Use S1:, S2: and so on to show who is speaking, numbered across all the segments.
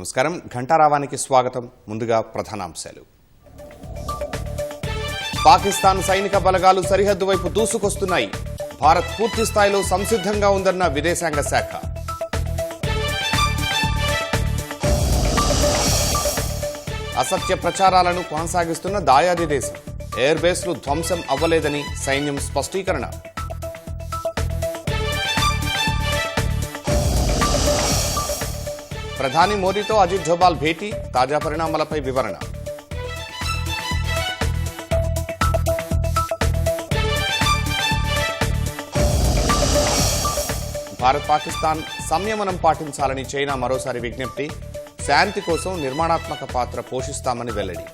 S1: నమస్కారం ఘంటారావానికి స్వాగతం. ముందుగా ప్రధానాంశాలు. పాకిస్తాన్ సైనిక బలగాలు సరిహద్దు వైపు దూసుకొస్తున్నాయి. భారత్ పూర్తి స్థాయిలో సంసిద్ధంగా ఉందన్న విదేశాంగ శాఖ. అసత్య ప్రచారాలను కొనసాగిస్తున్న దాయాది దేశం. ఎయిర్ బేస్లు ధ్వంసం అవ్వలేదని సైన్యం స్పష్టీకరణ. ప్రధాని మోదీతో అజిత్ డోభాల్ భేటీ, తాజా పరిణామాలపై వివరణ. భారత్ పాకిస్తాన్ సంయమనం పాటించాలని చైనా మరోసారి విజ్ఞప్తి. శాంతి కోసం నిర్మాణాత్మక పాత్ర పోషిస్తామని వెల్లడి.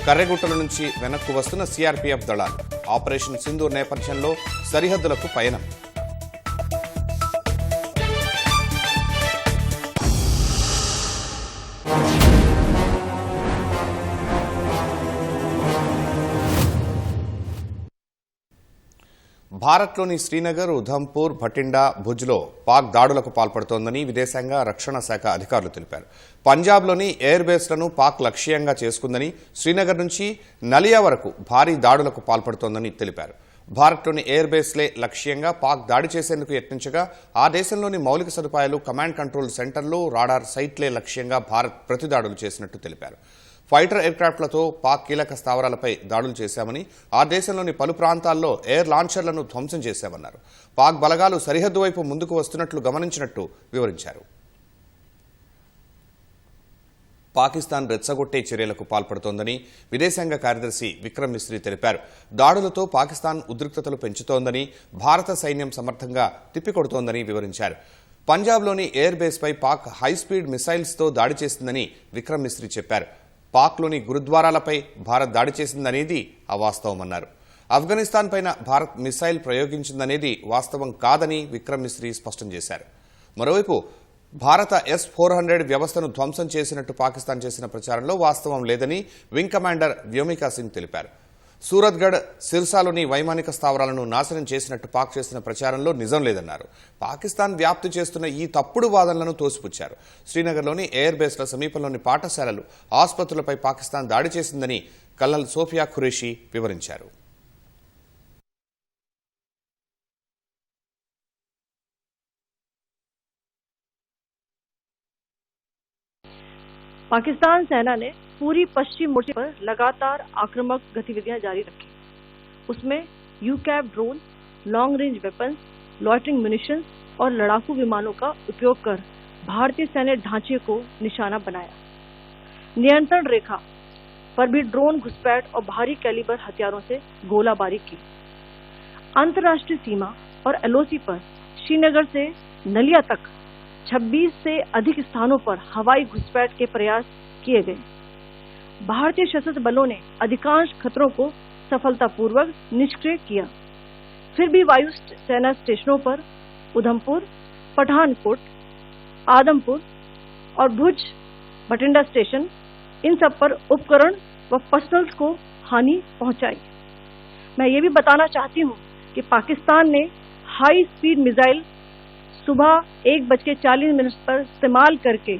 S1: కర్రెగుట్టల నుంచి వెనక్కు వస్తున్న సిఆర్పీఎఫ్ దళాలు. ఆపరేషన్ సింధూర్ నేపథ్యంలో సరిహద్దులకు పయనం. భారత్లోని శ్రీనగర్, ఉధంపూర్, భటిండా, భుజ్లో పాక్ దాడులకు పాల్పడుతోందని విదేశాంగ రక్షణ శాఖ అధికారులు తెలిపారు. పంజాబ్లోని ఎయిర్ బేస్లను పాక్ లక్ష్యంగా చేసుకుందని, శ్రీనగర్ నుంచి నలియా వరకు భారీ దాడులకు పాల్పడుతోందని తెలిపారు. భారత్లోని ఎయిర్ బేస్లే లక్ష్యంగా పాక్ దాడి చేసేందుకు యత్నించగా, ఆ దేశంలోని మౌలిక సదుపాయాలు, కమాండ్ కంట్రోల్ సెంటర్లు, రాడార్ సైట్లే లక్ష్యంగా భారత్ ప్రతిదాడులు చేసినట్టు తెలిపారు. ఫైటర్ ఎయిర్క్రాఫ్ట్లతో పాక్ కీలక స్థావరాలపై దాడులు చేశామని, ఆ దేశంలోని పలు ప్రాంతాల్లో ఎయిర్ లాంచర్లను ధ్వంసం చేశామన్నారు. పాక్ బలగాలు సరిహద్దు వైపు ముందుకు వస్తున్నట్లు గమనించినట్టు వివరించారు. పాకిస్తాన్ రెచ్చగొట్టే చర్యలకు పాల్పడుతోందని విదేశాంగ కార్యదర్శి విక్రమ్ మిస్రీ తెలిపారు. దాడులతో పాకిస్తాన్ ఉద్రిక్తతలు పెంచుతోందని, భారత సైన్యం సమర్థంగా తిప్పికొడుతోందని వివరించారు. పంజాబ్లోని ఎయిర్ బేస్పై పాక్ హైస్పీడ్ మిసైల్స్తో దాడి చేసిందని విక్రమ్ మిస్రీ చెప్పారు. పాక్లోని గురుద్వారాలపై భారత్ దాడి చేసిందనేది అవాస్తవమన్నారు. ఆఫ్ఘనిస్తాన్ పైన భారత్ మిసైల్ ప్రయోగించిందనేది వాస్తవం కాదని విక్రమ్ మిస్రీ స్పష్టం చేశారు. మరోవైపు భారత S-400 వ్యవస్థను ధ్వంసం చేసినట్టు పాకిస్తాన్ చేసిన ప్రచారంలో వాస్తవం లేదని వింగ్ కమాండర్ వ్యోమికా సింగ్ తెలిపారు. సూరత్గఢ్, సిర్సాలోని వైమానిక స్థావరాలను నాశనం చేసినట్టు పాక్ చేసిన ప్రచారంలో నిజం లేదన్నారు. పాకిస్తాన్ వ్యాప్తి చేస్తున్న ఈ తప్పుడు వాదనలను తోసిపుచ్చారు. శ్రీనగర్లోని ఎయిర్ బేస్ల సమీపంలోని పాఠశాలలు, ఆసుపత్రులపై పాకిస్తాన్ దాడి చేసిందని కల్నల్ సోఫియా ఖురేషీ వివరించారు.
S2: पाकिस्तान सेना ने पूरी पश्चिम मोर्चे पर लगातार आक्रामक गतिविधियां जारी रखी। उसमें UCAV drone, long range weapons, loitering munitions और लड़ाकू विमानों का उपयोग कर भारतीय सैन्य ढांचे को निशाना बनाया। नियंत्रण रेखा पर भी ड्रोन घुसपैठ और भारी कैलिबर हथियारों से गोलाबारी की। अंतर्राष्ट्रीय सीमा और LOC पर श्रीनगर से नलिया तक 26 से अधिक स्थानों पर हवाई घुसपैठ के प्रयास किए गए। भारतीय सशस्त्र बलों ने अधिकांश खतरों को सफलतापूर्वक निष्क्रिय किया। फिर भी वायु सेना स्टेशनों पर उधमपुर, पठानकोट, आदमपुर और भुज, भटिंडा स्टेशन, इन सब पर उपकरण व पर्सनल्स को हानि पहुंचाई। मैं ये भी बताना चाहती हूं कि पाकिस्तान ने हाई स्पीड मिसाइल सुबह 1:40 पर इस्तेमाल करके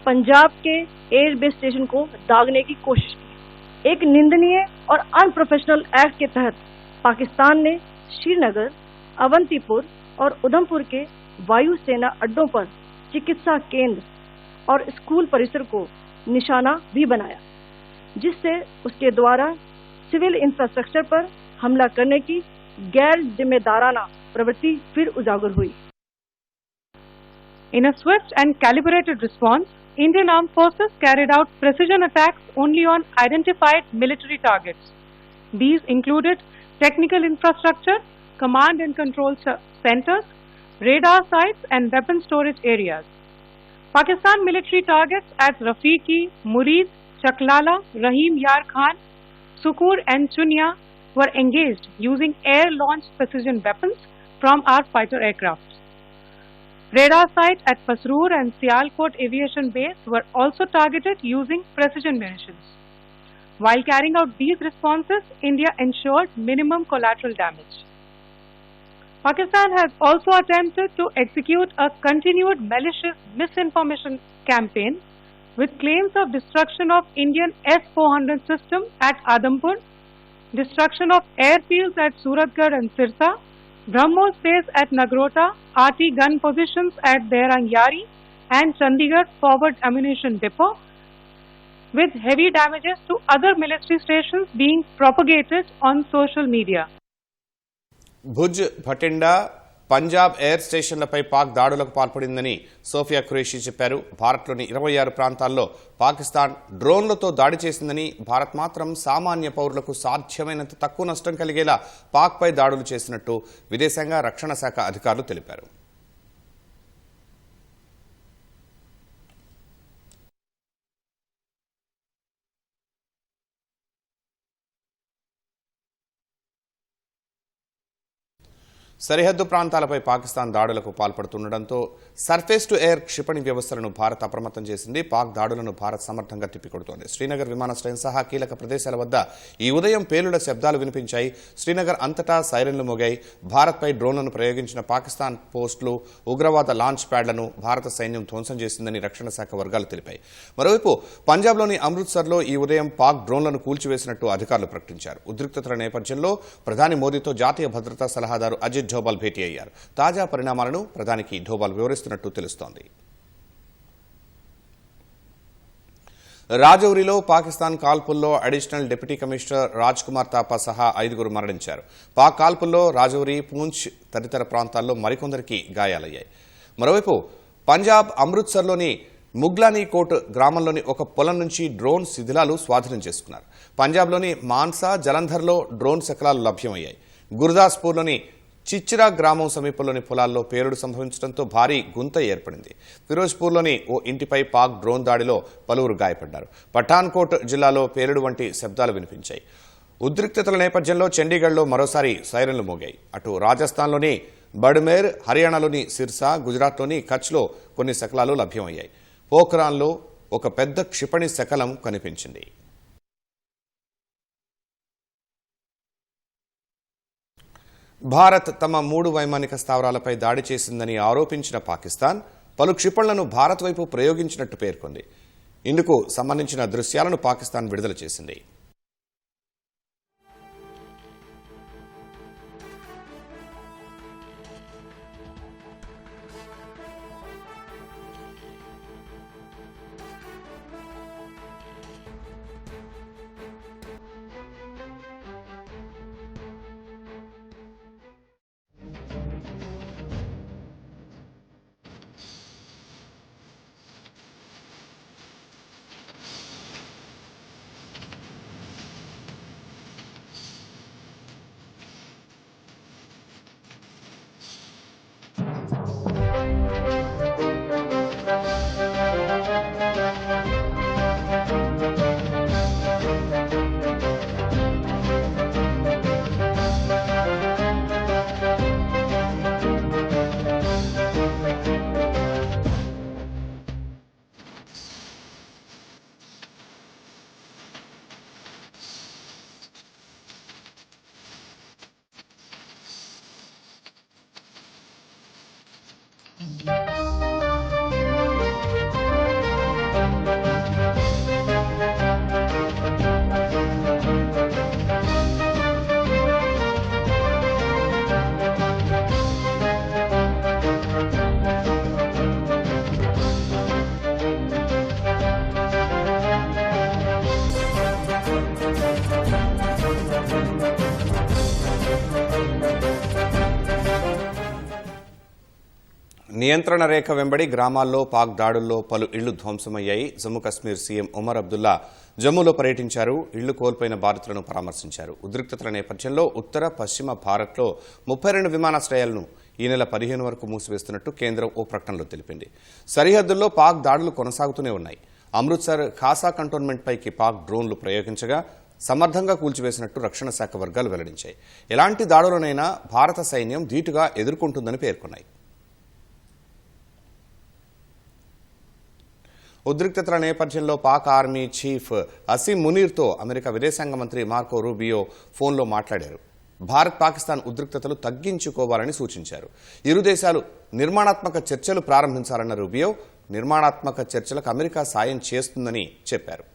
S2: पंजाब के एयर बेस स्टेशन को दागने की कोशिश की। एक निंदनीय और अनप्रोफेशनल एक्ट के तहत पाकिस्तान ने श्रीनगर, अवंतीपुर और उधमपुर के वायु सेना अड्डों पर चिकित्सा केंद्र और स्कूल परिसर को निशाना भी बनाया, जिससे उसके द्वारा सिविल इंफ्रास्ट्रक्चर पर हमला करने की गैर जिम्मेदाराना प्रवृत्ति फिर उजागर हुई।
S3: In a swift and calibrated response, Indian Armed Forces carried out precision attacks only on identified military targets. These included technical infrastructure, command and control centers, radar sites and weapon storage areas. Pakistan military targets at Rafiqi, Murid, Chaklala, Rahim Yar Khan, Sukur and Chunya were engaged using air-launched precision weapons from our fighter aircraft. Radar sites at Pasroor and Sialkot Aviation Base were also targeted using precision munitions. While carrying out these responses, India ensured minimum collateral damage. Pakistan has also attempted to execute a continued malicious misinformation campaign with claims of destruction of Indian S-400 system at Adampur, destruction of airfields at Suratgarh and Sirsa, BrahMos base at Nagrota, RT gun positions at Derangyari and Chandigarh forward ammunition depot, with heavy damages to other military stations being propagated on social media.
S1: Bhuj Bathinda Punjab air స్టేషన్లపై పాక్ దాడులకు పాల్పడిందని Sophia Qureshi చెప్పారు. భారత్లోని 26 ప్రాంతాల్లో పాకిస్తాన్ డ్రోన్లతో దాడి చేసిందని, భారత్ మాత్రం సామాన్య పౌరులకు సాధ్యమైనంత తక్కువ నష్టం కలిగేలా పాక్పై దాడులు చేసినట్టు విదేశాంగ రక్షణ శాఖ అధికారులు తెలిపారు. సరిహద్దు ప్రాంతాలపై పాకిస్తాన్ దాడులకు పాల్పడుతుండటంతో సర్ఫేస్ టు ఎయిర్ క్షిపణి వ్యవస్థలను భారత్ అప్రమత్తం చేసింది. పాక్ దాడులను భారత్ సమర్థంగా తిప్పికొడుతోంది. శ్రీనగర్ విమానాశ్రయం సహా కీలక ప్రదేశాల వద్ద ఈ ఉదయం పేలుళ్ల శబ్దాలు వినిపించాయి. శ్రీనగర్ అంతటా సైరన్లు మోగాయి. భారత్పై డ్రోన్లను ప్రయోగించిన పాకిస్తాన్ పోస్టులు, ఉగ్రవాద లాంచ్ ప్యాడ్లను భారత సైన్యం ధ్వంసం చేసిందని రక్షణ శాఖ వర్గాలు తెలిపాయి. మరోవైపు పంజాబ్లోని అమృత్సర్లో ఈ ఉదయం పాక్ డ్రోన్లను కూల్చివేసినట్టు అధికారులు ప్రకటించారు. ఉద్రిక్తతల నేపథ్యంలో ప్రధాని మోదీతో జాతీయ భద్రతా సలహాదారు అజిత్ డోబాల్ భేటీ అయ్యారు. తాజా పరిణామాలను ప్రధానికి డోబాల్ వివరిస్తున్నట్టు తెలుస్తోంది. రాజౌరిలో పాకిస్తాన్ కాల్పుల్లో additional deputy commissioner Raj Kumar Thapa సహా 5 మరణించారు. పాక్ కాల్పుల్లో రాజౌరి, పూంచ్ తదితర ప్రాంతాల్లో మరికొందరికి గాయాలయ్యాయి. మరోవైపు పంజాబ్ అమృత్సర్లోని ముగ్లానీ కోట్ గ్రామంలోని ఒక పొలం నుంచి డ్రోన్ శిథిలాలు స్వాధీనం చేసుకున్నారు. పంజాబ్లోని మాన్సా, జలంధర్లో డ్రోన్ శకలాలు లభ్యమయ్యాయి. గుర్దాస్పూర్లోని చిచ్చిరా గ్రామం సమీపంలోని పొలాల్లో పేలుడు సంభవించడంతో భారీ గుంత ఏర్పడింది. ఫిరోజ్పూర్లోని ఓ ఇంటిపై పాక్ డ్రోన్ దాడిలో పలువురు గాయపడ్డారు. పఠాన్కోట్ జిల్లాలో పేలుడు వంటి శబ్దాలు వినిపించాయి. ఉద్రిక్తతల నేపథ్యంలో చండీగఢ్లో మరోసారి సైరన్లు మోగాయి. అటు రాజస్థాన్లోని బడ్మేర్, హర్యానాలోని సిర్సా, గుజరాత్లోని కచ్లో కొన్ని శకలాలు లభ్యమయ్యాయి. పోఖ్రాన్లో ఒక పెద్ద క్షిపణి శకలం కనిపించింది. భారత్ తమ 3 వైమానిక స్థావరాలపై దాడి చేసిందని ఆరోపించిన పాకిస్తాన్ పలు క్షిపణులను భారత్ వైపు ప్రయోగించినట్టు పేర్కొంది. ఇందుకు సంబంధించిన దృశ్యాలను పాకిస్తాన్ విడుదల చేసింది. నియంత్రణ రేఖ వెంబడి గ్రామాల్లో పాక్ దాడుల్లో పలు ఇళ్లు ధ్వంసమయ్యాయి. జమ్మూ కశ్మీర్ సీఎం ఉమర్ అబ్దుల్లా జమ్మూలో పర్యటించారు. ఇళ్లు కోల్పోయిన బాధితులను పరామర్శించారు. ఉద్రిక్తతల నేపథ్యంలో ఉత్తర, పశ్చిమ భారత్లో 32 విమానాశ్రయాలను ఈ నెల 15 వరకు మూసివేస్తున్నట్టు కేంద్రం ఓ ప్రకటనలో తెలిపింది. సరిహద్దుల్లో పాక్ దాడులు కొనసాగుతూనే ఉన్నాయి. అమృత్సర్, ఖాసా కంటోన్మెంట్ పైకి పాక్ డ్రోన్లు ప్రయోగించగా సమర్థంగా కూల్చివేసినట్టు రక్షణ శాఖ వర్గాలు వెల్లడించాయి. ఎలాంటి దాడులనైనా భారత సైన్యం ధీటుగా ఎదుర్కొంటుందని పేర్కొన్నాయి. ఉద్రిక్తతల నేపథ్యంలో పాక్ ఆర్మీ చీఫ్ అసీం మునీర్తో అమెరికా విదేశాంగ మంత్రి మార్కో రూబియో ఫోన్లో మాట్లాడారు. భారత్ పాకిస్తాన్ ఉద్రిక్తతలు తగ్గించుకోవాలని సూచించారు. ఇరు దేశాలు నిర్మాణాత్మక చర్చలు ప్రారంభించాలన్న రూబియో నిర్మాణాత్మక చర్చలకు అమెరికా సాయం చేస్తుందని చెప్పారు.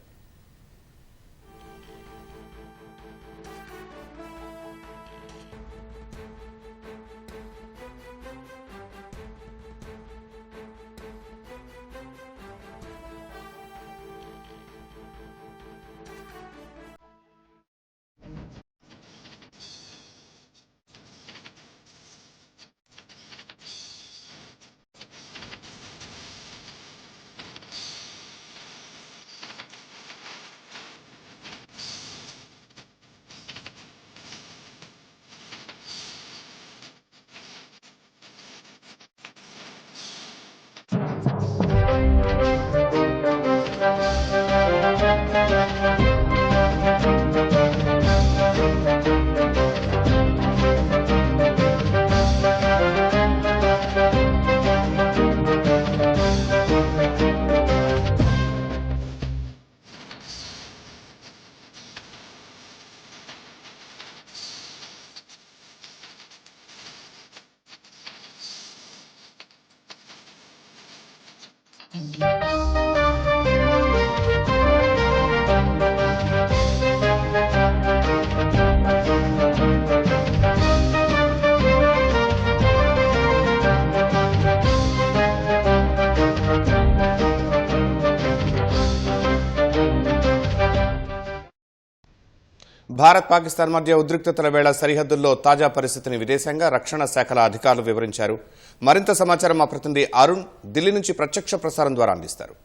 S1: భారత్ పాకిస్తాన్ మధ్య ఉద్రిక్తతల వేళ సరిహద్దుల్లో తాజా పరిస్థితిని విదేశాంగ రక్షణ శాఖల అధికారులు వివరించారు. మరింత సమాచారం మా ప్రతినిధి అరుణ్ ఢిల్లీ నుంచి ప్రత్యక్ష ప్రసారం ద్వారా అందిస్తారు.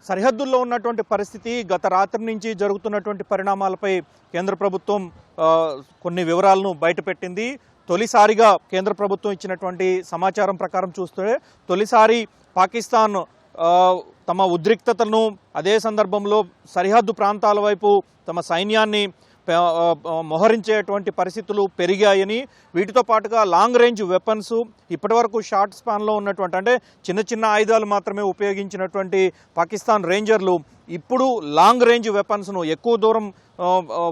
S4: సరిహద్దుల్లో ఉన్నటువంటి పరిస్థితి, గత రాత్రి నుంచి జరుగుతున్నటువంటి పరిణామాలపై కేంద్ర ప్రభుత్వం కొన్ని వివరాలను బయటపెట్టింది. తొలిసారిగా కేంద్ర ప్రభుత్వం ఇచ్చినటువంటి సమాచారం ప్రకారం చూస్తే తొలిసారి పాకిస్తాన్ తమ ఉద్రిక్తతలను, అదే సందర్భంలో సరిహద్దు ప్రాంతాల వైపు తమ సైన్యాన్ని మోహరించేటువంటి పరిస్థితులు పెరిగాయని, వీటితో పాటుగా లాంగ్ రేంజ్ వెపన్స్, ఇప్పటివరకు షార్ట్ స్పాన్లో ఉన్నటువంటి అంటే చిన్న చిన్న ఆయుధాలు మాత్రమే ఉపయోగించినటువంటి పాకిస్తాన్ రేంజర్లు ఇప్పుడు లాంగ్ రేంజ్ వెపన్స్ను ఎక్కువ దూరం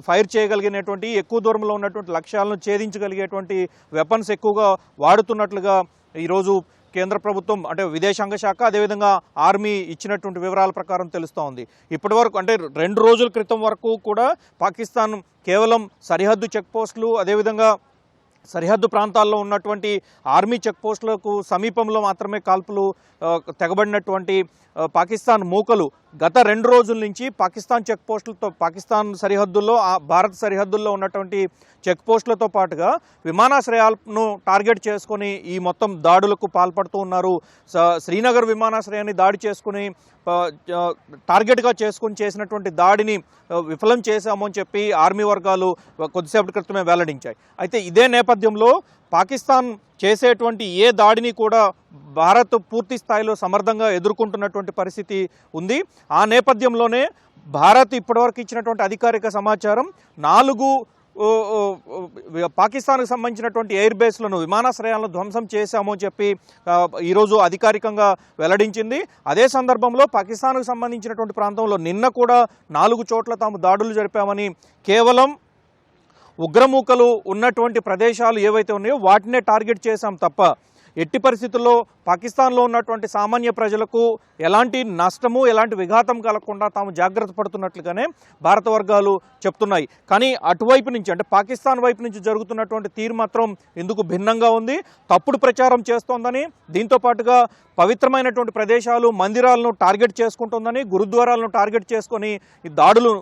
S4: ఫైర్ చేయగలిగినటువంటి, ఎక్కువ దూరంలో ఉన్నటువంటి లక్ష్యాలను ఛేదించగలిగేటువంటి వెపన్స్ ఎక్కువగా వాడుతున్నట్లుగా ఈరోజు కేంద్ర ప్రభుత్వం అంటే విదేశాంగ శాఖ అదేవిధంగా ఆర్మీ ఇచ్చినటువంటి వివరాల ప్రకారం తెలుస్తూ ఉంది. ఇప్పటివరకు అంటే 2 రోజుల క్రితం వరకు కూడా పాకిస్తాన్ కేవలం సరిహద్దు చెక్ పోస్టులు, అదేవిధంగా సరిహద్దు ప్రాంతాల్లో ఉన్నటువంటి ఆర్మీ చెక్ పోస్టులకు సమీపంలో మాత్రమే కాల్పులు తెగబడినటువంటి పాకిస్తాన్ మూకలు గత 2 రోజుల నుంచి పాకిస్తాన్ చెక్ పోస్టులతో, పాకిస్తాన్ సరిహద్దుల్లో, భారత్ సరిహద్దుల్లో ఉన్నటువంటి చెక్ పోస్టులతో పాటుగా విమానాశ్రయాలను టార్గెట్ చేసుకొని ఈ మొత్తం దాడులకు పాల్పడుతూ ఉన్నారు. శ్రీనగర్ విమానాశ్రయాన్ని దాడి చేసుకుని టార్గెట్గా చేసుకుని చేసినటువంటి దాడిని విఫలం చేశాము అని చెప్పి ఆర్మీ వర్గాలు కొద్దిసేపటి క్రితమే వెల్లడించాయి. అయితే ఇదే నేపథ్యంలో పాకిస్తాన్ చేసేటువంటి ఏ దాడిని కూడా భారత్ పూర్తి స్థాయిలో సమర్థంగా ఎదుర్కొంటున్నటువంటి పరిస్థితి ఉంది. ఆ నేపథ్యంలోనే భారత్ ఇప్పటివరకు ఇచ్చినటువంటి అధికారిక సమాచారం 4 పాకిస్తాన్కు సంబంధించినటువంటి ఎయిర్ బేస్లను, విమానాశ్రయాలను ధ్వంసం చేశామని చెప్పి ఈరోజు అధికారికంగా వెల్లడించింది. అదే సందర్భంలో పాకిస్తాన్కు సంబంధించినటువంటి ప్రాంతంలో నిన్న కూడా 4 చోట్ల తాము దాడులు జరిపామని, కేవలం ఉగ్రమూకలు ఉన్నటువంటి ప్రదేశాలు ఏవైతే ఉన్నాయో వాటినే టార్గెట్ చేశాం తప్ప ఎట్టి పరిస్థితుల్లో పాకిస్తాన్లో ఉన్నటువంటి సామాన్య ప్రజలకు ఎలాంటి నష్టము, ఎలాంటి విఘాతం కలగకుండా తాము జాగ్రత్త పడుతున్నట్లుగానే భారత వర్గాలు చెప్తున్నాయి. కానీ అటువైపు నుంచి అంటే పాకిస్తాన్ వైపు నుంచి జరుగుతున్నటువంటి తీరు మాత్రం ఎందుకు భిన్నంగా ఉంది. తప్పుడు ప్రచారం చేస్తోందని, దీంతో పాటుగా పవిత్రమైనటువంటి ప్రదేశాలు, మందిరాలను టార్గెట్ చేసుకుంటోందని, గురుద్వారాలను టార్గెట్ చేసుకొని ఈ దాడులు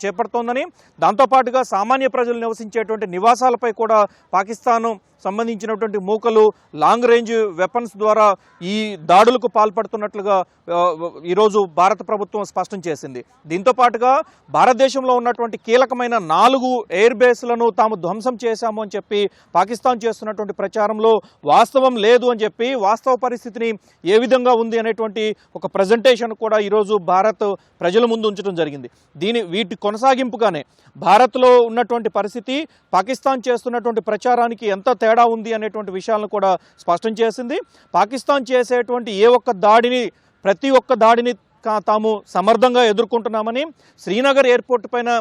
S4: చేపడుతోందని, దాంతోపాటుగా సామాన్య ప్రజలు నివసించేటువంటి నివాసాలపై కూడా పాకిస్తాన్ సంబంధించినటువంటి మూకలు లాంగ్ రేంజ్ వెపన్స్ ద్వారా ఈ దాడులకు పాల్పడుతున్నట్లుగా ఈరోజు భారత ప్రభుత్వం స్పష్టం చేసింది. దీంతో పాటుగా భారతదేశంలో ఉన్నటువంటి కీలకమైన 4 ఎయిర్ బేస్లను తాము ధ్వంసం చేశాము అని చెప్పి పాకిస్తాన్ చేస్తున్నటువంటి ప్రచారంలో వాస్తవం లేదు అని చెప్పి, వాస్తవ పరిస్థితిని ఏ విధంగా ఉంది అనేటువంటి ఒక ప్రజెంటేషన్ కూడా ఈరోజు భారత్ ప్రజల ముందు ఉంచడం జరిగింది. వీటి కొనసాగింపుగానే భారత్లో ఉన్నటువంటి పరిస్థితి, పాకిస్తాన్ చేస్తున్నటువంటి ప్రచారానికి ఎంత తేడా ఉంది అనేటువంటి విషయాలను కూడా స్పష్టం చేసింది. పాకిస్తాన్ చేసేటువంటి ప్రతి ఒక్క దాడిని తాము సమర్థంగా ఎదుర్కొంటున్నామని, శ్రీనగర్ ఎయిర్పోర్ట్ పైన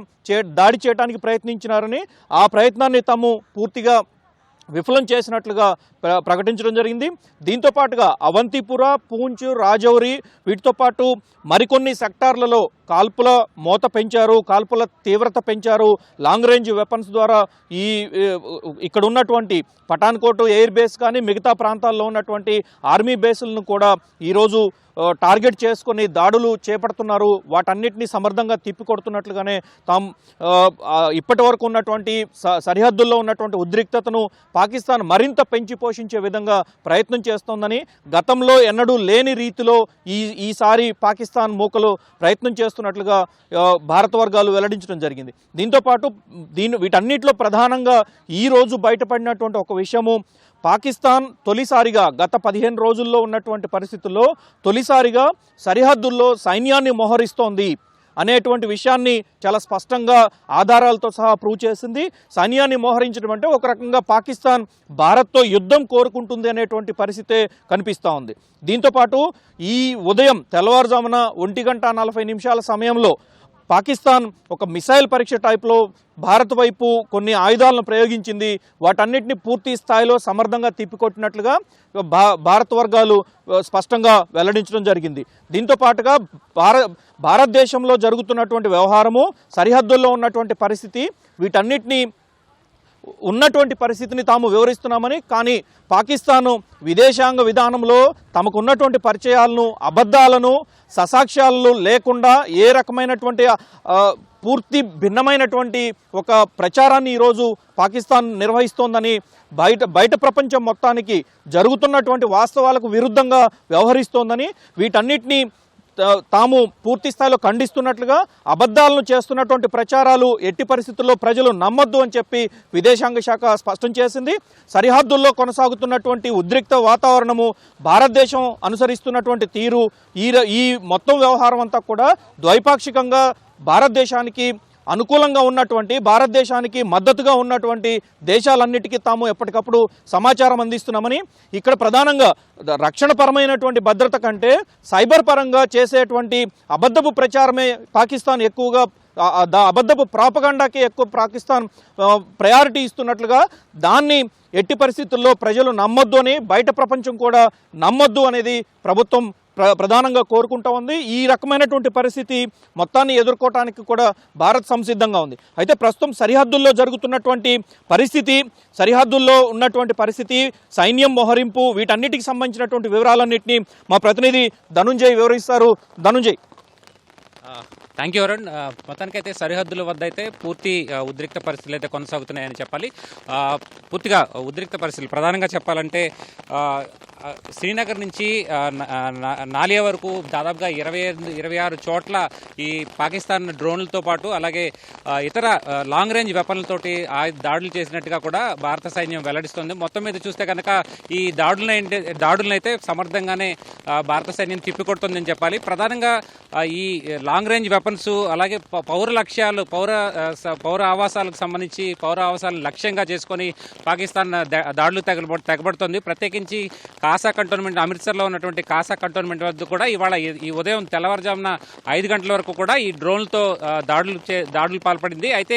S4: దాడి చేయడానికి ప్రయత్నించినారని, ఆ ప్రయత్నాన్ని తాము పూర్తిగా విఫలం చేసినట్లుగా ప్రకటించడం జరిగింది. దీంతో పాటుగా అవంతిపుర, పూంచ్, రాజౌరి వీటితో పాటు మరికొన్ని సెక్టార్లలో కాల్పుల మోత పెంచారు, కాల్పుల తీవ్రత పెంచారు. లాంగ్ రేంజ్ వెపన్స్ ద్వారా ఇక్కడ ఉన్నటువంటి పఠాన్కోట్ ఎయిర్ బేస్ కానీ మిగతా ప్రాంతాల్లో ఉన్నటువంటి ఆర్మీ బేసులను కూడా ఈరోజు టార్గెట్ చేసుకొని దాడులు చేపడుతున్నారు. వాటన్నిటిని సమర్థంగా తిప్పికొడుతున్నట్లుగానే తాము ఇప్పటి వరకు ఉన్నటువంటి సరిహద్దుల్లో ఉన్నటువంటి ఉద్రిక్తతను పాకిస్తాన్ మరింత పెంచి పోషించే విధంగా ప్రయత్నం చేస్తోందని, గతంలో ఎన్నడూ లేని రీతిలో ఈసారి పాకిస్తాన్ మూకలు ప్రయత్నం చేస్తున్నట్లుగా భారత వర్గాలు వెల్లడించడం జరిగింది. దీంతోపాటు వీటన్నిటిలో ప్రధానంగా ఈరోజు బయటపడినటువంటి ఒక విషయము, పాకిస్తాన్ తొలిసారిగా గత 15 రోజుల్లో ఉన్నటువంటి పరిస్థితుల్లో తొలిసారిగా సరిహద్దుల్లో సైన్యాన్ని మోహరిస్తోంది అనేటువంటి విషయాన్ని చాలా స్పష్టంగా ఆధారాలతో సహా ప్రూవ్ చేసింది. సైన్యాన్ని మోహరించడం అంటే ఒక రకంగా పాకిస్తాన్ భారత్తో యుద్ధం కోరుకుంటుంది అనేటువంటి పరిస్థితే కనిపిస్తూ ఉంది. దీంతోపాటు ఈ ఉదయం తెల్లవారుజామున 1:40 సమయంలో పాకిస్తాన్ ఒక మిసైల్ పరీక్ష టైప్లో భారత్ వైపు కొన్ని ఆయుధాలను ప్రయోగించింది. వాటన్నిటిని పూర్తి స్థాయిలో సమర్థంగా తిప్పికొట్టినట్లుగా భారత వర్గాలు స్పష్టంగా వెల్లడించడం జరిగింది. దీంతో పాటుగా భారతదేశంలో జరుగుతున్నటువంటి వ్యవహారము, సరిహద్దుల్లో ఉన్నటువంటి పరిస్థితి, వీటన్నిటినీ ఉన్నటువంటి పరిస్థితిని తాము వివరిస్తున్నామని, కానీ పాకిస్తాన్ విదేశాంగ విధానంలో తమకు ఉన్నటువంటి పరిచయాలను, అబద్ధాలను, ససాక్ష్యాలు లేకుండా ఏ రకమైనటువంటి పూర్తి భిన్నమైనటువంటి ఒక ప్రచారాన్ని ఈరోజు పాకిస్తాన్ నిర్వహిస్తోందని, బయట ప్రపంచం మొత్తానికి జరుగుతున్నటువంటి వాస్తవాలకు విరుద్ధంగా వ్యవహరిస్తోందని, వీటన్నిటినీ తాము పూర్తి స్థాయిలో ఖండిస్తున్నట్లుగా అబద్ధాలను చేస్తున్నటువంటి ప్రచారాలు ఎట్టి పరిస్థితుల్లో ప్రజలు నమ్మొద్దు అని చెప్పి విదేశాంగ శాఖ స్పష్టం చేసింది. సరిహద్దుల్లో కొనసాగుతున్నటువంటి ఉద్రిక్త వాతావరణము, భారతదేశం అనుసరిస్తున్నటువంటి తీరు, ఈ మొత్తం వ్యవహారం అంతా కూడా ద్వైపాక్షికంగా భారతదేశానికి అనుకూలంగా ఉన్నటువంటి, భారతదేశానికి మద్దతుగా ఉన్నటువంటి దేశాలన్నిటికీ తాము ఎప్పటికప్పుడు సమాచారం అందిస్తున్నామని, ఇక్కడ ప్రధానంగా రక్షణపరమైనటువంటి భద్రత కంటే సైబర్ పరంగా చేసేటువంటి అబద్ధపు ప్రచారమే పాకిస్తాన్ ఎక్కువగా, అబద్ధపు ప్రాపగండాకి ఎక్కువ పాకిస్తాన్ ప్రయారిటీ ఇస్తున్నట్లుగా, దాన్ని ఎట్టి పరిస్థితుల్లో ప్రజలు నమ్మొద్దు అని, బయట ప్రపంచం కూడా నమ్మొద్దు అనేది ప్రభుత్వం ప్రధానంగా కోరుకుంటా ఉంది. ఈ రకమైనటువంటి పరిస్థితి మొత్తాన్ని ఎదుర్కోవటానికి కూడా భారత్ సంసిద్ధంగా ఉంది. అయితే ప్రస్తుతం సరిహద్దుల్లో జరుగుతున్నటువంటి పరిస్థితి, సరిహద్దుల్లో ఉన్నటువంటి పరిస్థితి, సైన్యం మోహరింపు, వీటన్నిటికి సంబంధించినటువంటి వివరాలన్నింటినీ మా ప్రతినిధి ధనుంజయ్ వివరిస్తారు. ధనుంజయ్.
S5: Thank you Arun. మొత్తానికైతే సరిహద్దుల వద్ద అయితే పూర్తి ఉద్రిక్త పరిస్థితులు అయితే కొనసాగుతున్నాయని చెప్పాలి. పూర్తిగా ఉద్రిక్త పరిస్థితులు ప్రధానంగా చెప్పాలంటే శ్రీనగర్ నుంచి నాలియా వరకు దాదాపుగా 26 చోట్ల ఈ పాకిస్తాన్ డ్రోన్లతో పాటు అలాగే ఇతర లాంగ్ రేంజ్ వెపన్లతోటి దాడులు చేసినట్టుగా కూడా భారత సైన్యం వెల్లడిస్తోంది. మొత్తం మీద చూస్తే కనుక ఈ దాడులను అయితే సమర్థంగానే భారత సైన్యం తిప్పికొడుతుందని చెప్పాలి. ప్రధానంగా ఈ లాంగ్ రేంజ్ వెపన్స్ అలాగే పౌర లక్ష్యాలు, పౌర ఆవాసాలకు సంబంధించి పౌర ఆవాసాలను లక్ష్యంగా చేసుకొని పాకిస్తాన్ దాడులు తెగబడుతోంది. ప్రత్యేకించి కాసా కంటోన్మెంట్, అమృత్సర్లో ఉన్నటువంటి కాసా కంటోన్మెంట్ వద్ద కూడా ఇవాళ ఈ ఉదయం తెల్లవారుజామున 5 గంటల వరకు కూడా ఈ డ్రోన్లతో దాడులు పాల్పడింది. అయితే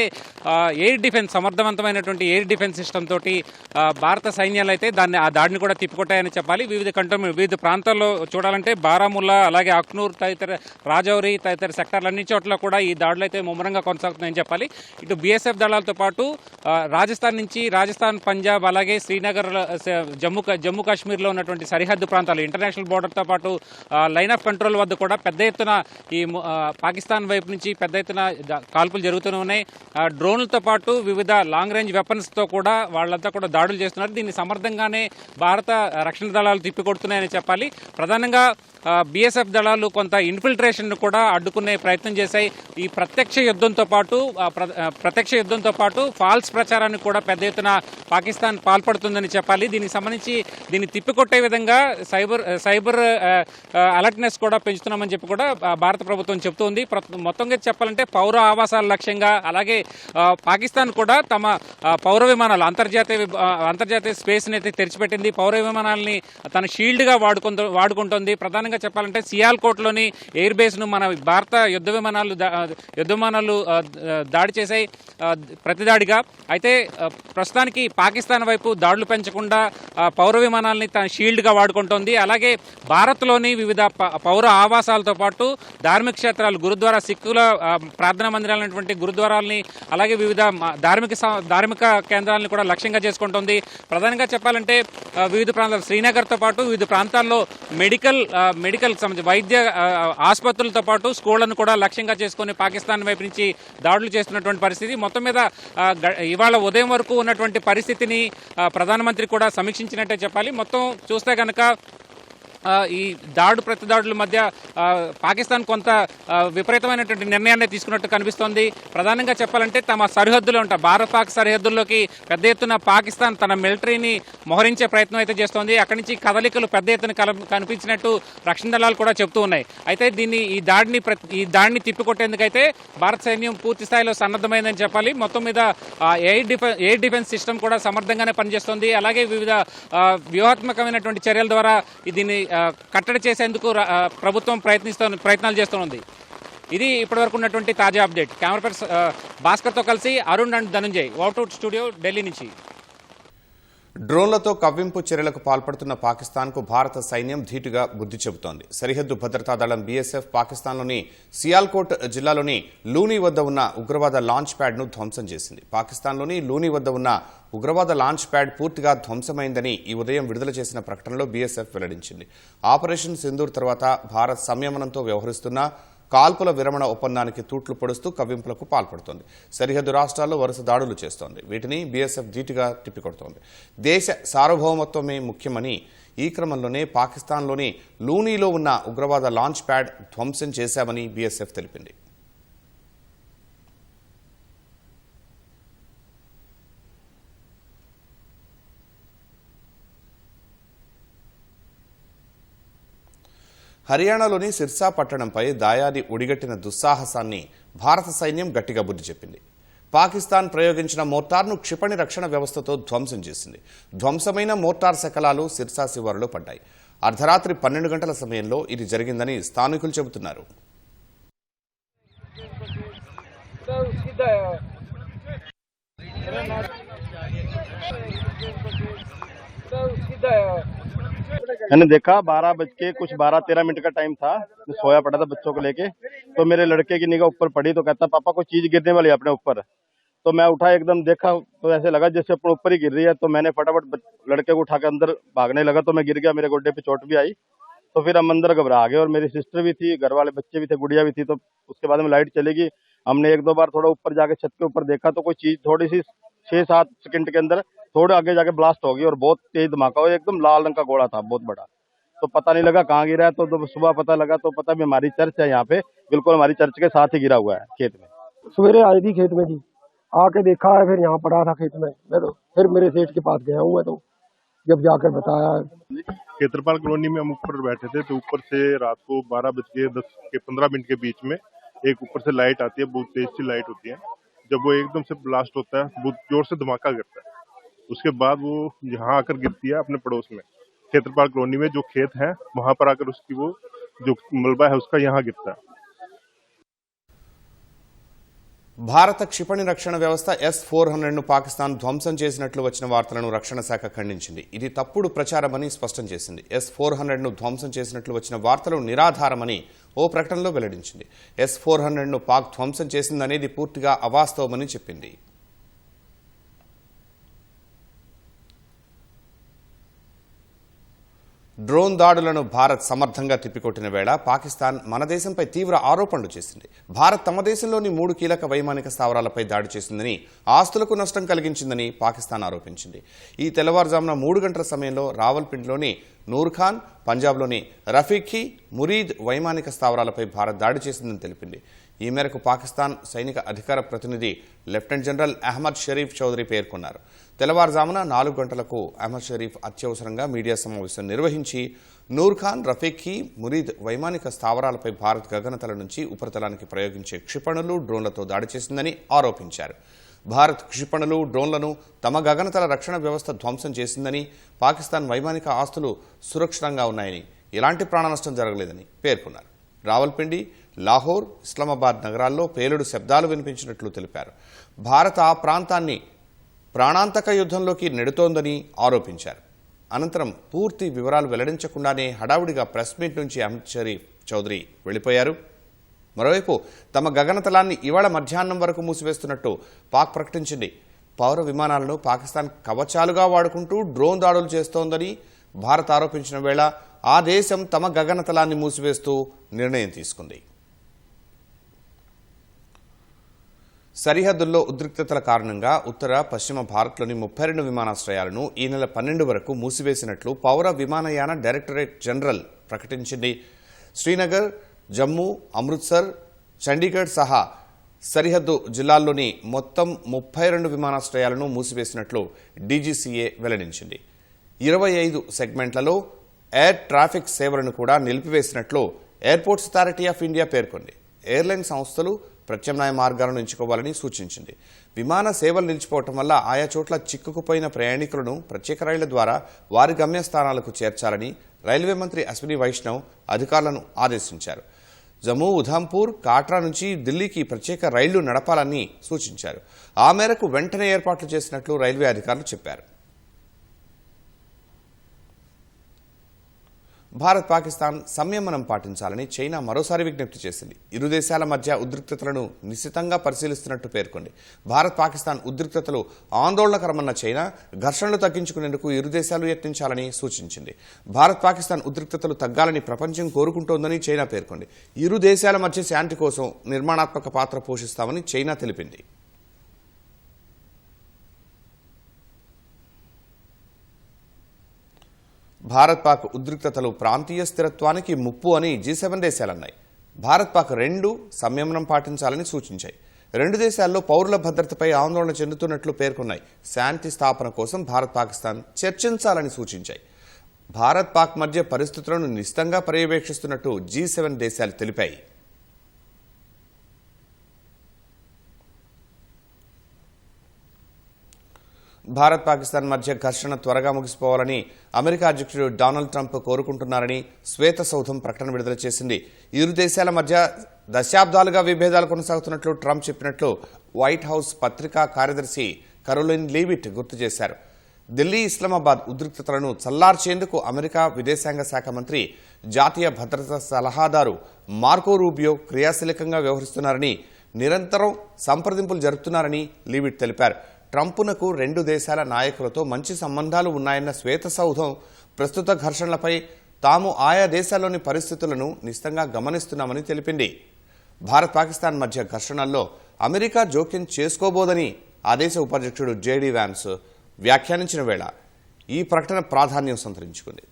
S5: ఎయిర్ డిఫెన్స్, సమర్థవంతమైనటువంటి ఎయిర్ డిఫెన్స్ సిస్టమ్ తోటి భారత సైన్యాలు అయితే ఆ దాడిని కూడా తిప్పికొట్టాయని చెప్పాలి. వివిధ ప్రాంతాల్లో చూడాలంటే బారాముల్లా, అలాగే అఖ్నూర్ తదితర రాజౌరి తదితర సెక్టార్లన్ని చోట్ల కూడా ఈ దాడులు అయితే ముమ్మరంగా కొనసాగుతున్నాయని చెప్పాలి. ఇటు బీఎస్ఎఫ్ దళాలతో పాటు రాజస్థాన్, పంజాబ్, అలాగే శ్రీనగర్, జమ్మూ కాశ్మీర్లో ఉన్నటువంటి సరిహద్దు ప్రాంతాలు, ఇంటర్నేషనల్ బోర్డర్తో పాటు లైన్ ఆఫ్ కంట్రోల్ వద్ద కూడా పెద్ద ఎత్తున ఈ పాకిస్తాన్ వైపు నుంచి పెద్ద ఎత్తున కాల్పులు జరుగుతూనే ఉన్నాయి. డ్రోన్లతో పాటు వివిధ లాంగ్ రేంజ్ వెపన్స్తో కూడా వాళ్ళంతా కూడా దాడులు చేస్తున్నారు. దీన్ని సమర్థంగానే భారత రక్షణ దళాలు తిప్పికొడుతున్నాయని చెప్పాలి. ప్రధానంగా బీఎస్ఎఫ్ దళాలు కొంత ఇన్ఫిల్ట్రేషన్ కూడా అడ్డుకునే ప్రయత్నం చేశాయి. ఈ ప్రత్యక్ష యుద్ధంతో పాటు ఫాల్స్ ప్రచారానికి కూడా పెద్ద ఎత్తున పాకిస్తాన్ పాల్పడుతుందని చెప్పాలి. దీనికి సంబంధించి దీన్ని రెచ్చగొట్టే విధంగా సైబర్ అలర్ట్నెస్ కూడా పెంచుతున్నామని చెప్పి కూడా భారత ప్రభుత్వం చెబుతోంది. మొత్తంగా చెప్పాలంటే పౌర ఆవాసాల లక్ష్యంగా, అలాగే పాకిస్తాన్ కూడా తమ పౌర విమానాలు అంతర్జాతీయ స్పేస్ని అయితే తెరిచిపెట్టింది. పౌర విమానాలని తన షీల్డ్గా వాడుకుంటోంది. ప్రధానంగా చెప్పాలంటే సియాల్కోట్లోని ఎయిర్ బేస్ను మన భారత యుద్ధ విమానాలు దాడి చేశాయి ప్రతిదాడిగా. అయితే ప్రస్తుతానికి పాకిస్తాన్ వైపు దాడులు పెంచకుండా పౌర విమానాలని తన షీల్డ్గా వాడుకుంటోంది. అలాగే భారత్లోని వివిధ పౌర ఆవాసాలతో పాటు ధార్మిక క్షేత్రాలు, గురుద్వారా, సిక్కుల ప్రార్థనా మందిరాలైనటువంటి గురుద్వారాలని, అలాగే వివిధ ధార్మిక కేంద్రాలను కూడా లక్ష్యంగా చేసుకుంటోంది. ప్రధానంగా చెప్పాలంటే వివిధ ప్రాంతాలు, శ్రీనగర్తో పాటు వివిధ ప్రాంతాల్లో మెడికల్ సంబంధించి వైద్య ఆసుపత్రులతో పాటు స్కూళ్లను కూడా లక్ష్యంగా చేసుకుని పాకిస్తాన్ వైపు నుంచి దాడులు చేస్తున్నటువంటి పరిస్థితి. మొత్తం మీద ఇవాళ ఉదయం వరకు ఉన్నటువంటి పరిస్థితిని ప్రధానమంత్రి కూడా సమీక్షించినట్టే చెప్పాలి. మొత్తం చూస్తే కనుక ఈ ప్రతిదాడుల మధ్య పాకిస్తాన్ కొంత విపరీతమైనటువంటి నిర్ణయాన్ని తీసుకున్నట్టు కనిపిస్తోంది. ప్రధానంగా చెప్పాలంటే తమ సరిహద్దులో భారత్ పాక్ సరిహద్దుల్లోకి పెద్ద ఎత్తున పాకిస్తాన్ తన మిలిటరీని మోహరించే ప్రయత్నం అయితే చేస్తోంది. అక్కడి నుంచి కదలికలు పెద్ద ఎత్తున కనిపించినట్టు రక్షణ దళాలు కూడా చెబుతూ ఉన్నాయి. అయితే ఈ దాడిని తిప్పికొట్టేందుకైతే భారత సైన్యం పూర్తి స్థాయిలో సన్నద్ధమైందని చెప్పాలి. మొత్తం మీద ఎయిర్ డిఫెన్స్ సిస్టమ్ కూడా సమర్థంగానే పనిచేస్తోంది. అలాగే వివిధ వ్యూహాత్మకమైనటువంటి చర్యల ద్వారా దీన్ని కట్టడి చేసేందుకు ప్రభుత్వం ప్రయత్నాలు చేస్తోంది. ఇది ఇప్పటివరకు ఉన్నటువంటి తాజా అప్డేట్. కెమెరా పర్సన్ భాస్కర్తో కలిసి అరుణ్ అండ్ ధనుంజయ్, అవుట్వుడ్ స్టూడియో, ఢిల్లీ నుంచి.
S1: డ్రోన్లతో కవ్వింపు చర్యలకు పాల్పడుతున్న పాకిస్తాన్కు భారత సైన్యం ధీటుగా బుద్ధి చెబుతోంది. సరిహద్దు భద్రతా దళం బీఎస్ఎఫ్ పాకిస్తాన్లోని సియాల్కోట్ జిల్లాలోని లూనీ వద్ద ఉన్న ఉగ్రవాద లాంచ్ ప్యాడ్ను ధ్వంసం చేసింది. పాకిస్తాన్లోని లూనీ వద్ద ఉన్న ఉగ్రవాద లాంచ్ ప్యాడ్ పూర్తిగా ధ్వంసమైందని ఈ ఉదయం విడుదల చేసిన ప్రకటనలో బీఎస్ఎఫ్ వెల్లడించింది. ఆపరేషన్ సింధూర్ తర్వాత భారత్ సంయమనంతో వ్యవహరిస్తున్న కాల్పుల విరమణ ఒప్పందానికి తూట్లు పొడుస్తూ కవ్వింపులకు పాల్పడుతోంది. సరిహద్దు రాష్ట్రాల్లో వరుస దాడులు చేస్తోంది. వీటిని బీఎస్ఎఫ్ ధీటుగా తిప్పికొడుతోంది. దేశ సార్వభౌమత్వమే ముఖ్యమని ఈ క్రమంలోనే పాకిస్తాన్లోని లూనీలో ఉన్న ఉగ్రవాద లాంచ్ ప్యాడ్ ధ్వంసం చేశామని బీఎస్ఎఫ్ తెలిపింది. హర్యానాలోని సిర్సా పట్టణంపై దాయాది ఒడిగట్టిన దుస్సాహసాన్ని భారత సైన్యం గట్టిగా బుద్ధి చెప్పింది. పాకిస్తాన్ ప్రయోగించిన మోర్టార్ను క్షిపణి రక్షణ వ్యవస్థతో ధ్వంసం చేసింది. ధ్వంసమైన మోర్టార్ శకలాలు సిర్సా శివారులో పడ్డాయి. అర్ధరాత్రి 12 గంటల సమయంలో ఇది జరిగిందని స్థానికులు చెబుతున్నారు.
S6: मैंने देखा 12:13 का टाइम था। मैं सोया पड़ा था बच्चों को लेके, तो मेरे लड़के की निगाह ऊपर पड़ी तो कहता पापा कोई चीज गिरने वाली है अपने ऊपर। तो मैं उठा, एकदम देखा तो ऐसे लगा जैसे अपने ऊपर ही गिर रही है। तो मैंने फटाफट लड़के को उठा के अंदर भागने लगा, तो मैं गिर गया, मेरे गोड्डे पे चोट भी आई। तो फिर हम अंदर घबरा गए और मेरी सिस्टर भी थी, घर वाले बच्चे भी थे, गुड़िया भी थी। तो उसके बाद में लाइट चलेगी, हमने 1-2 बार थोड़ा ऊपर जाके छत के ऊपर देखा तो कोई चीज थोड़ी सी 6-7 सेकंड के अंदर थोड़े आगे जाके ब्लास्ट हो गई और बहुत तेज धमाका हुआ। एकदम लाल रंग का गोला था, बहुत बड़ा। तो पता नहीं लगा कहाँ गिरा है। तो सुबह पता लगा तो पता भी हमारी चर्च है यहाँ पे, बिल्कुल हमारी चर्च के साथ ही गिरा हुआ है खेत में।
S7: सवेरे आई थी खेत में जी, आके देखा है, फिर यहाँ पड़ा था खेत में। मैं तो फिर मेरे सेठ के पास गया हूँ, मैं तो जब जाकर बताया।
S8: खेतरपाल कॉलोनी में हम ऊपर बैठे थे, तो ऊपर से रात को 12:10 के बीच में एक ऊपर से लाइट आती है, बहुत तेज सी लाइट होती है। जब वो एकदम से ब्लास्ट होता है, बहुत जोर से धमाका गिरता है। उसके बाद वो यहाँ आकर गिरती है अपने पड़ोस में, खेतरपाल कॉलोनी में जो खेत है वहां पर आकर उसकी वो जो मलबा है उसका यहाँ गिरता है।
S1: భారత క్షిపణి రక్షణ వ్యవస్థ S-400ను పాకిస్తాన్ ధ్వంసం చేసినట్లు వచ్చిన వార్తలను రక్షణ శాఖ ఖండించింది. ఇది తప్పుడు ప్రచారమని స్పష్టం చేసింది. S-400ను ధ్వంసం చేసినట్లు వచ్చిన వార్తలు నిరాధారమని ఓ ప్రకటనలో వెల్లడించింది. S-400ను పాక్ ధ్వంసం చేసిందనేది పూర్తిగా అవాస్తవమని చెప్పింది. డ్రోన్ దాడులను భారత్ సమర్థంగా తిప్పికొట్టిన వేళ పాకిస్తాన్ మన దేశంపై తీవ్ర ఆరోపణలు చేసింది. భారత్ తమ దేశంలోని 3 కీలక వైమానిక స్థావరాలపై దాడి చేసిందని, ఆస్తులకు నష్టం కలిగించిందని పాకిస్తాన్ ఆరోపించింది. ఈ తెల్లవారుజామున 3 గంటల సమయంలో రావల్పిండిలోని నూర్ఖాన్, పంజాబ్లోని రఫీఖీ, మురీద్ వైమానిక స్థావరాలపై భారత్ దాడి చేసిందని తెలిపింది. ఈ మేరకు పాకిస్తాన్ సైనిక అధికార ప్రతినిధి లెఫ్టినెంట్ జనరల్ అహ్మద్ షరీఫ్ చౌదరి పేర్కొన్నారు. తెల్లవారుజామున 4 గంటలకు అహ్మద్ షరీఫ్ అత్యవసరంగా మీడియా సమావేశం నిర్వహించి నూర్ ఖాన్, రఫీఖీ, మురీద్ వైమానిక స్థావరాలపై భారత్ గగనతల నుంచి ఉపరితలానికి ప్రయోగించే క్షిపణులు, డ్రోన్లతో దాడి చేసిందని ఆరోపించారు. భారత్ క్షిపణులు, డ్రోన్లను తమ గగనతల రక్షణ వ్యవస్థ ధ్వంసం చేసిందని, పాకిస్తాన్ వైమానిక ఆస్తులు సురక్షితంగా ఉన్నాయని, ఎలాంటి ప్రాణనష్టం జరగలేదని పేర్కొన్నారు. రావల్పిండి, లాహోర్, ఇస్లామాబాద్ నగరాల్లో పేలుడు శబ్దాలు వినిపించినట్లు తెలిపారు. భారత్ ఆ ప్రాంతాన్ని ప్రాణాంతక యుద్ధంలోకి నెడుతోందని ఆరోపించారు. అనంతరం పూర్తి వివరాలు వెల్లడించకుండానే హడావుడిగా ప్రెస్ మీట్ నుంచి అహ్మద్ షరీఫ్ చౌదరి వెళ్లిపోయారు. మరోవైపు తమ గగనతలాన్ని ఇవాళ మధ్యాహ్నం వరకు మూసివేస్తున్నట్టు పాక్ ప్రకటించింది. పౌర విమానాలను పాకిస్తాన్ కవచాలుగా వాడుకుంటూ డ్రోన్ దాడులు చేస్తోందని భారత్ ఆరోపించిన వేళ ఆ దేశం తమ గగనతలాన్ని మూసివేస్తూ నిర్ణయం తీసుకుంది. సరిహద్దుల్లో ఉద్రిక్తతల కారణంగా ఉత్తర, పశ్చిమ భారత్లోని 32 విమానాశ్రయాలను ఈ నెల 12 వరకు మూసివేసినట్లు పౌర విమానయాన డైరెక్టరేట్ జనరల్ ప్రకటించింది. శ్రీనగర్, జమ్మూ, అమృత్సర్, చండీగఢ్ సహా సరిహద్దు జిల్లాల్లోని మొత్తం 32 విమానాశ్రయాలను మూసివేసినట్లు డీజీసీఏ వెల్లడించింది. 25 సెగ్మెంట్లలో ఎయిర్ ట్రాఫిక్ సేవలను కూడా నిలిపివేసినట్లు ఎయిర్పోర్ట్స్ అథారిటీ ఆఫ్ ఇండియా పేర్కొంది. ఎయిర్లైన్ సంస్థలు ప్రత్యామ్నాయ మార్గాలను ఎంచుకోవాలని సూచించింది. విమాన సేవలు నిలిచిపోవటం వల్ల ఆయా చోట్ల చిక్కుకుపోయిన ప్రయాణికులను ప్రత్యేక రైళ్ల ద్వారా వారి గమ్యస్థానాలకు చేర్చాలని రైల్వే మంత్రి అశ్విని వైష్ణవ్ అధికారులను ఆదేశించారు. జమ్మూ, ఉధంపూర్, కాట్రా నుంచి ఢిల్లీకి ప్రత్యేక రైళ్లు నడపాలని సూచించారు. ఆ మేరకు వెంటనే ఏర్పాట్లు చేసినట్లు రైల్వే అధికారులు చెప్పారు. భారత్, పాకిస్తాన్ సంయమనం పాటించాలని చైనా మరోసారి విజ్ఞప్తి చేసింది. ఇరు దేశాల మధ్య ఉద్రిక్తతలను నిశితంగా పరిశీలిస్తున్నట్టు పేర్కొంది. భారత్, పాకిస్తాన్ ఉద్రిక్తతలు ఆందోళనకరమన్న చైనా ఘర్షణలు తగ్గించుకునేందుకు ఇరు దేశాలు యత్నించాలని సూచించింది. భారత్, పాకిస్తాన్ ఉద్రిక్తతలు తగ్గాలని ప్రపంచం కోరుకుంటోందని చైనా పేర్కొంది. ఇరు దేశాల మధ్య శాంతి కోసం నిర్మాణాత్మక పాత్ర పోషిస్తామని చైనా తెలిపింది. భారత్, పాక్ ఉద్రిక్తతలు ప్రాంతీయ స్థిరత్వానికి ముప్పు అని G7 దేశాలన్నాయి. భారత్, పాక్ రెండు సంయమనం పాటించాలని సూచించాయి. రెండు దేశాల్లో పౌరుల భద్రతపై ఆందోళన చెందుతున్నట్లు పేర్కొన్నాయి. శాంతి స్థాపన కోసం భారత్, పాకిస్తాన్ చర్చించాలని సూచించాయి. భారత్, పాక్ మధ్య పరిస్థితులను నిశితంగా పర్యవేక్షిస్తున్నట్టు G7 దేశాలు తెలిపాయి. భారత్, పాకిస్తాన్ మధ్య ఘర్షణ త్వరగా ముగిసిపోవాలని అమెరికా అధ్యక్షుడు డొనాల్డ్ ట్రంప్ కోరుకుంటున్నారని శ్వేత సౌధం ప్రకటన విడుదల చేసింది. ఇరు దేశాల మధ్య దశాబ్దాలుగా విభేదాలు కొనసాగుతున్నట్లు ట్రంప్ చెప్పినట్లు వైట్ హౌస్ పత్రికా కార్యదర్శి కరోలిన్ లీవిట్ గుర్తు చేశారు. ఢిల్లీ, ఇస్లామాబాద్ ఉద్రిక్తతలను చల్లార్చేందుకు అమెరికా విదేశాంగ శాఖ మంత్రి, జాతీయ భద్రతా సలహాదారు మార్కో రూబియో క్రియాశీలకంగా వ్యవహరిస్తున్నారని, నిరంతరం సంప్రదింపులు జరుపుతున్నారని లీవిట్ తెలిపారు. ట్రంప్నకు రెండు దేశాల నాయకులతో మంచి సంబంధాలు ఉన్నాయన్న శ్వేత సౌధం ప్రస్తుత ఘర్షణలపై తాము ఆయా దేశాల్లోని పరిస్థితులను నిశితంగా గమనిస్తున్నామని తెలిపింది. భారత్, పాకిస్తాన్ మధ్య ఘర్షణల్లో అమెరికా జోక్యం చేసుకోబోదని ఆ దేశ ఉపాధ్యక్షుడు JD వ్యాన్స్ వ్యాఖ్యానించిన వేళ ఈ ప్రకటన ప్రాధాన్యం సంతరించుకుంది.